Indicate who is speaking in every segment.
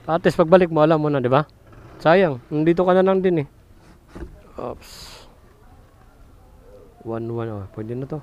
Speaker 1: At least pagbalik mo, alam mo na, di ba? Sayang, nandito ka na lang din eh. Oops. 1-1, oh. Pwede na to.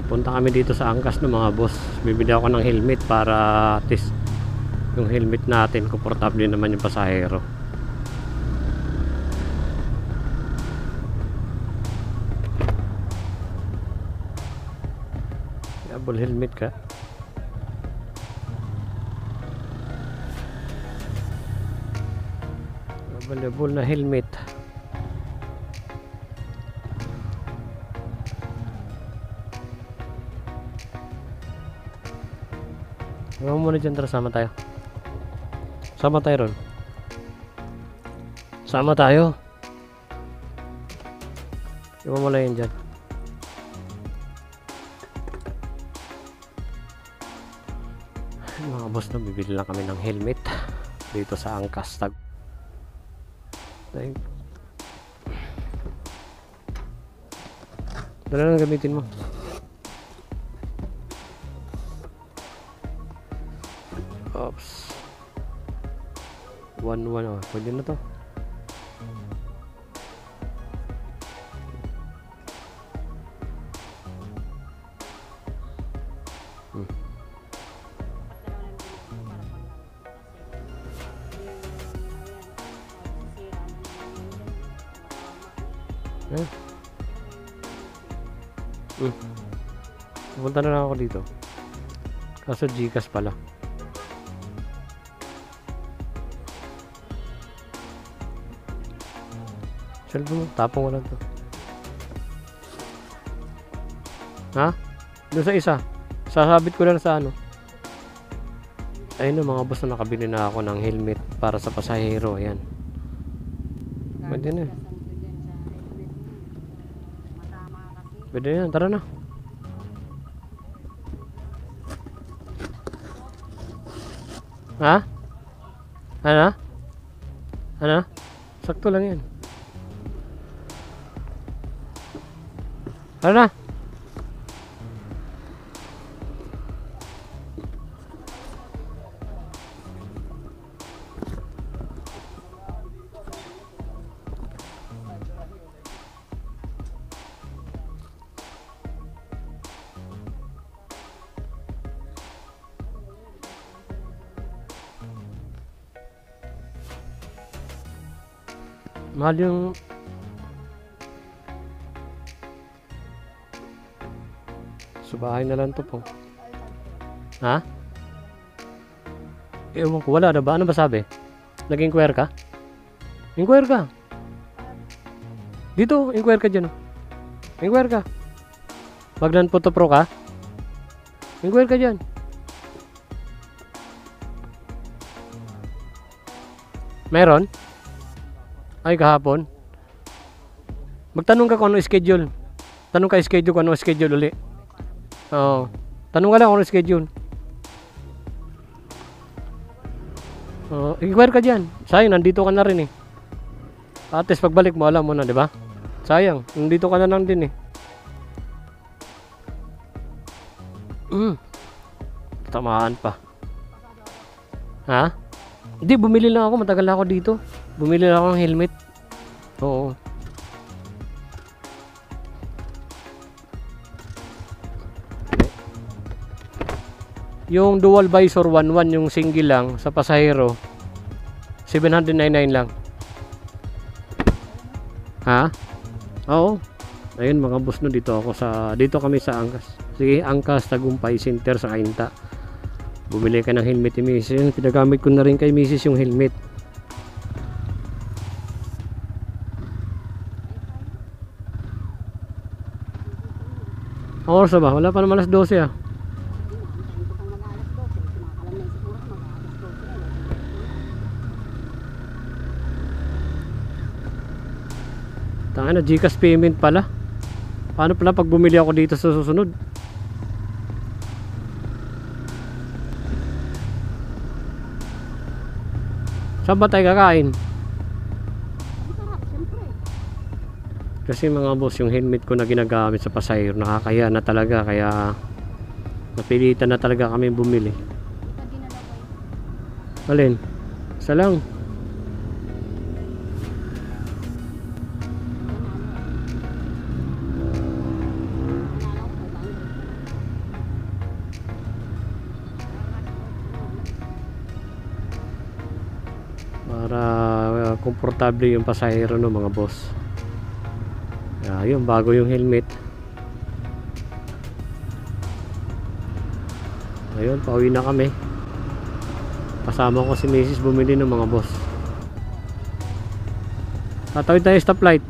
Speaker 1: Punta kami dito sa angkas ng mga boss. Bibili ako ng helmet para at least yung helmet natin komportable naman yung pasahero. Double helmet ka. Available na helmet. Huwag muna dyan, tara sama tayo. Sama tayo ron. Sama tayo. Iwan mo lang yan dyan. Mga boss na, bibili lang kami ng helmet dito sa angkas tag. Dala lang gamitin mo. Oops. 1-1, oh. Pwede na to. Pupunta na lang ako dito. Kaso Gcash pala. Cellphone mo, tapong ko lang to. Ha? Doon sa isa. Sasabit ko lang sa ano. Ayun na mga boss, na nakabili na ako ng helmet para sa pasahero. Ayan. Pwede na. Pwede na, tara na. Ha? Ano? Ano? Sakto lang yan. Ano na? Mahal yung subahay na lang to po. Ha? Ewan ko, wala na ba? Ano ba sabi? Nag-inquire ka? Inquire ka. Dito, inquire ka dyan. Inquire ka. Maglan Photo Pro ka? Inquire ka dyan. Meron? Ay, kahapon. Magtanong ka kung ano schedule. Tanong ka schedule kung ano schedule uli. Oo. Tanong ka lang kung ano schedule. Inquire ka dyan. Sayang, nandito ka na rin eh. At least pagbalik mo, alam mo na, di ba? Sayang, nandito ka na lang din eh. Tamaan pa. Ha? Hindi, bumili lang ako. Matagal na ako dito. Bumili lang ako ng helmet. Oo. Yung dual visor 1-1, yung single lang sa pasahero, 799 lang. Ha? Oo. Ayun mga boss, no, dito kami sa Angkas. Sige, Angkas Tagumpay Center sa Kainta. Bumili ka ng helmet ni Mrs. Pinagamit ko na rin kay Mrs. yung helmet. Oras na ba? Wala pa naman alas 12 ah. Tanga na, GCash payment pala. Paano pala pag bumili ako dito sa susunod? Saan ba tayo kakain? Kasi mga boss, yung helmet ko na ginagamit sa pasahero, nakakahiya na talaga, kaya napilitan na talaga kami bumili. Alin? Isa lang. Para komportable yung pasahero, no, mga boss. Ayun, bago yung helmet. Ayun, pauwi na kami. Kasama ko si Mrs. bumili ng mga boss. Tatawid tayo stoplight.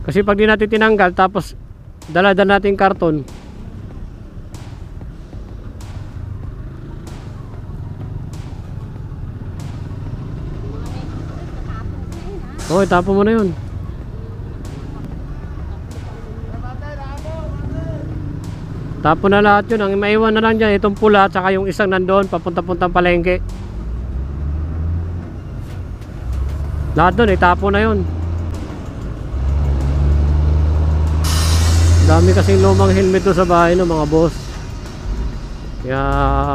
Speaker 1: Kasi pag di natin tinanggal, tapos dala-dala natin karton, oh, tapo mo na yun. Tapo na lahat yun. Ang maiwan na lang dyan, itong pula at saka yung isang nandoon papunta-puntang palengke. Lahat doon, tapo na yun. Dami kasing lumang helmet doon sa bahay, no, mga boss. Kaya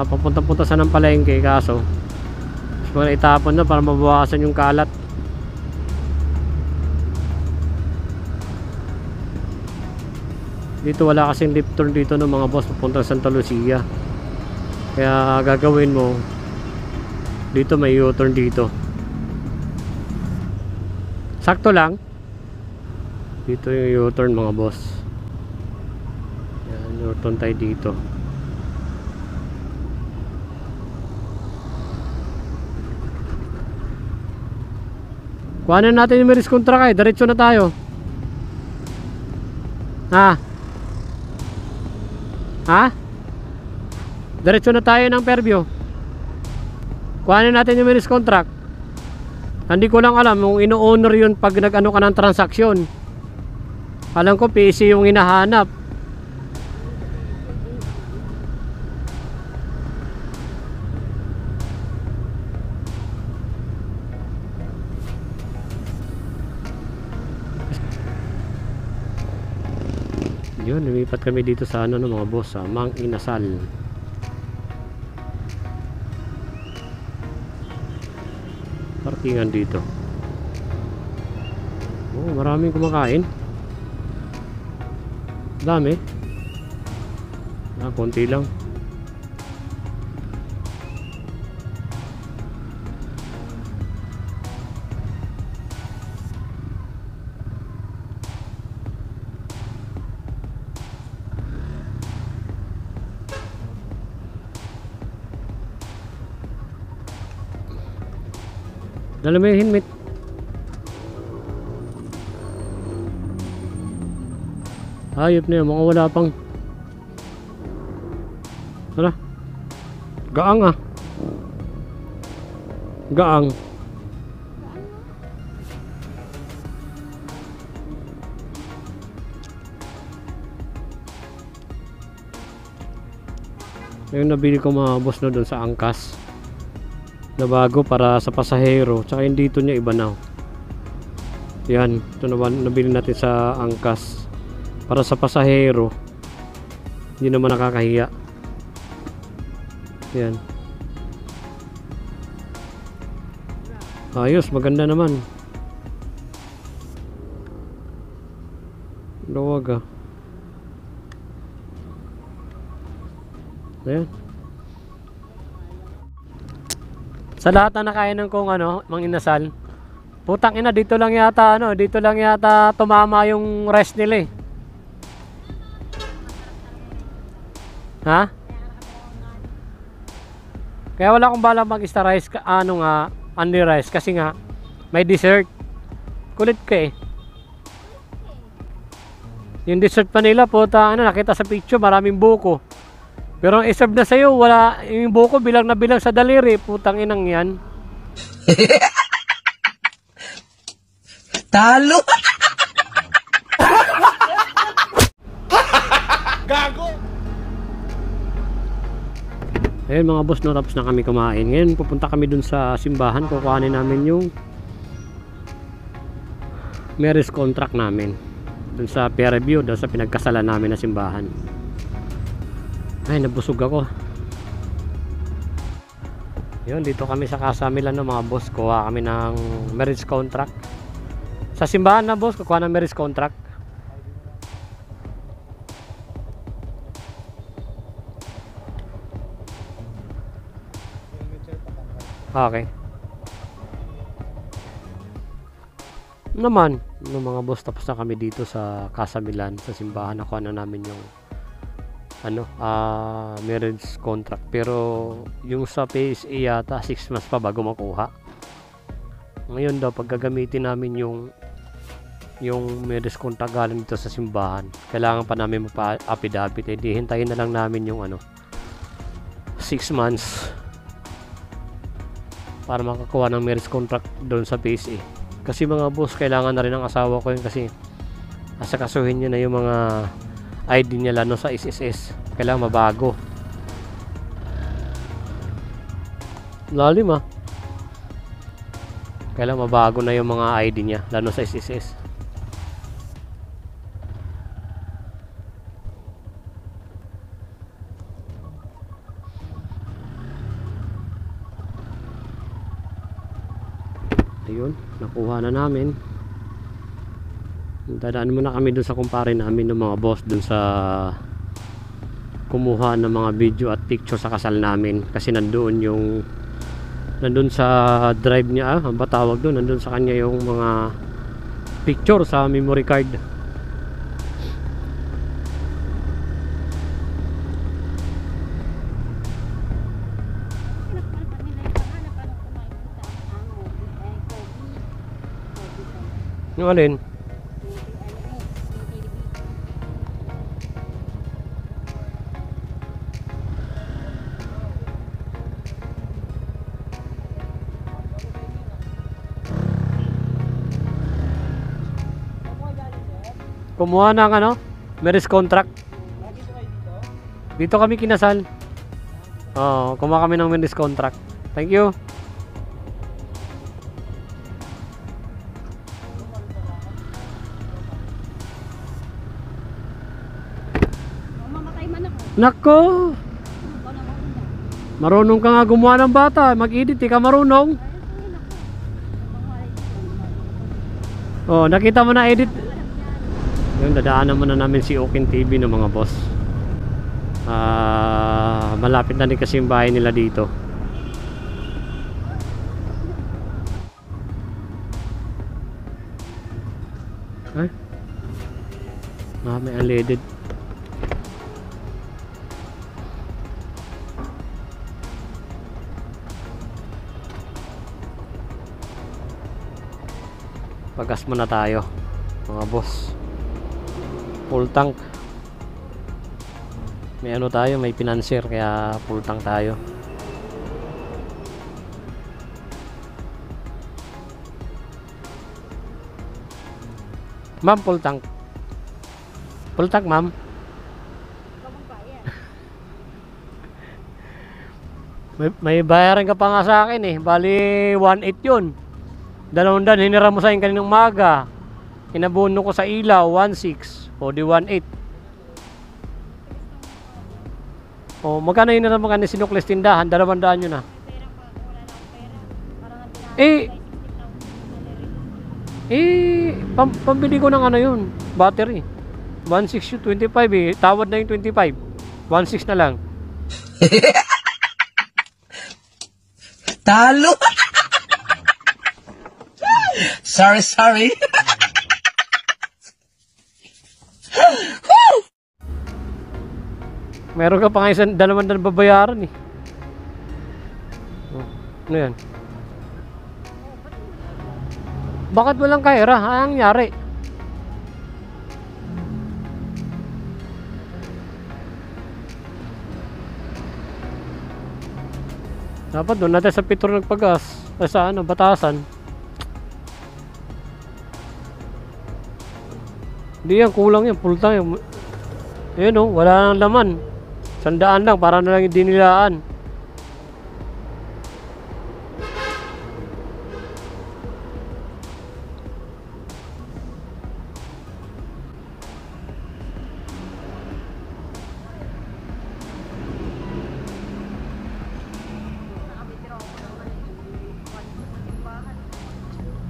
Speaker 1: papunta-punta sa ng palengke, kaso para itapon na para mabawasan yung kalat. Dito wala kasing left turn dito ng mga boss papunta sa Santa Lucia. Kaya gagawin mo dito, may U-turn dito. Sakto lang. Dito yung U-turn, mga boss. Yan, U-turn tayo dito. Kuhanan natin yung meris kontra, diretso na tayo. Ha? Diretso na tayo ng Fairview. Kuhanin natin yung meris contract. Hindi ko lang alam kung ino-honor yun pag nag-ano ka ng transaksyon. Alam ko PC yung hinahanap. Yun, lumipat kami dito sa ano, mga boss, sa Mang Inasal. Parkingan dito. Oh, maraming kumakain. Dami. Konti lang. Dala mo yung helmet. Hayop na yun, mukhang wala pang. Tara. Gaang ah. Gaang. Yung nabili ko mga boss na doon sa angkas na bago para sa pasahero, tsaka yung dito niya iba na. Yan, ito naman nabili natin sa angkas para sa pasahero, hindi naman nakakahiya. Yan, ayos, maganda naman. Luwag ah. Ayan. Sa lahat na nakainan kong ano, Mang Inasal, putang ina, dito lang yata ano, dito lang yata tumama yung rest nila eh. Ha? Kaya wala akong balak mag-star rice, ano nga, only rice, kasi nga may dessert. Kulit ka eh. Yung dessert pa nila, puta, ano, nakita sa picture, maraming buko. Pero ang iserve na sa'yo, wala, yung buko bilang na bilang sa daliri, putang inang yan.
Speaker 2: Talo!
Speaker 1: Ayun mga boss, no, tapos na kami kumain. Ngayon pupunta kami dun sa simbahan, kukuhanin namin yung marriage contract namin dun sa peer review, dun sa pinagkasalan namin na simbahan. Ay, nabusog ako. Yun, dito kami sa Casa Milan, no, mga boss, kuha kami ng marriage contract sa simbahan na boss, kukuha ng marriage contract. Okay. Naman, no, mga boss, tapos na kami dito sa Casa Milan, sa simbahan. Nakuha na namin yung marriage contract. Pero yung sa PSA yata 6 months pa bago makuha. Ngayon daw pag gagamitin namin yung marriage contract galing dito sa simbahan, kailangan pa namin magpa-affidavit. Hindi, hintayin na lang namin yung 6 months para makakuha ng marriage contract doon sa PSA. Kasi mga boss, kailangan na rin ng asawa ko yun kasi asakasuhin niya na yung mga ID niya lalo sa SSS. Kailangan mabago. Lalim ah. Kailangan mabago na yung mga ID niya lalo sa SSS. Ayun, nakuha na namin. Dadaan muna kami dun sa kumpare namin ng mga boss dun sa kumuha ng mga video at picture sa kasal namin, kasi nandun sa drive niya, ang batawag doon, nandun sa kanya yung mga picture sa memory card. Yung alin? Kumuha ng marriage contract. Dito kami kinasal. Kumuha kami ng marriage contract. Thank you.
Speaker 3: Mamatay man ako.
Speaker 1: Nako! Marunong ka nga gumawa ng bata. Mag-edit, di ka marunong. Nakita mo na edit. Yun, dadaanan muna namin si Okin TV ng mga boss. Malapit na din kasi yung bahay nila dito. Ay? May unleaded. Pagas muna tayo mga boss. Full tank. May tayo, may financier, kaya full tank tayo. Ma'am, full tank. Full tank, ma'am. May bayaran ka pa nga sa akin eh. Bali 1.8 yun. 200 hinira mo sa akin kaninang umaga. Inabuno ko sa ilaw 1.6. O di 1.8. Magkano hinira mo kanin sinukles tindahan? 200 yun na. Pambili ko ng yun, battery 1.6 yun, 25 eh. Tawad na yung 25. 1.6 na lang.
Speaker 2: Talo! Sorry.
Speaker 1: Meron ka pa nga isang 200 babayaran eh. Ano yan? Bakit walang kaira? Anong nangyari? Dapat doon natin sa Petro nagpagas. Sa batasan. Hindi yan, kulang yan, full time. Ayun oh, wala nang laman. 100 lang, para na lang yung dinilaan.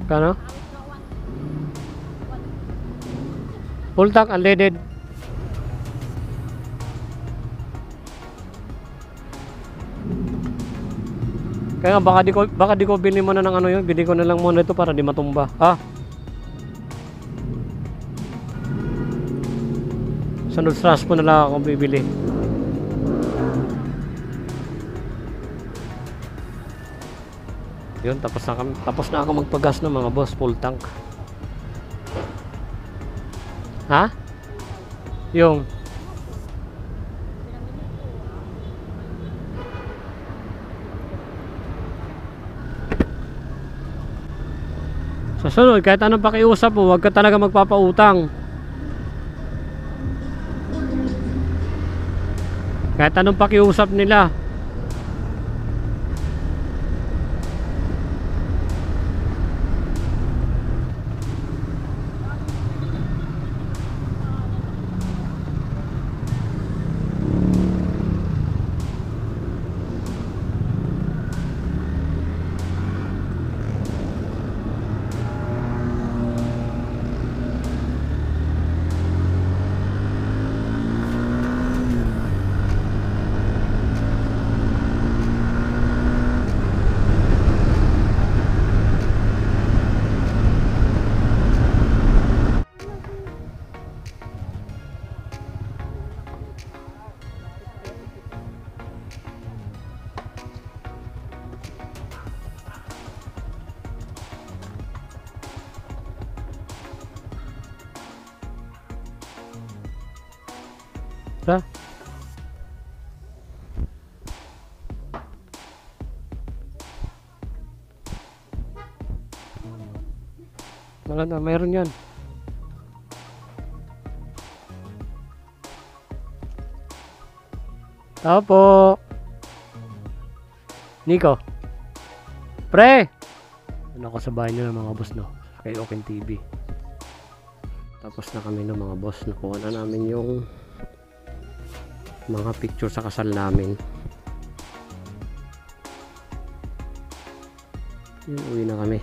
Speaker 1: Kano? Full tank, unleaded. Kaya nga, baka di ko bili muna ng ano yun. Bili ko na lang muna ito para di matumba. Ah. Sunod strass po na lang ako bibili. Yun, tapos na ako magpagas ng mga boss, full tank. Ha? Yung sa sunod, kahit anong pakiusap mo, huwag ka talaga magpapautang. Kahit anong pakiusap nila. Ha? Wala na, mayroon yan. Tao po. Nico. Pre! Ano ako sa bahay nyo ng mga boss, no? Kay Open TV. Tapos na kami ng mga boss. Nakuha na namin yung mga picture sa kasal namin. Yun, uwi na kami.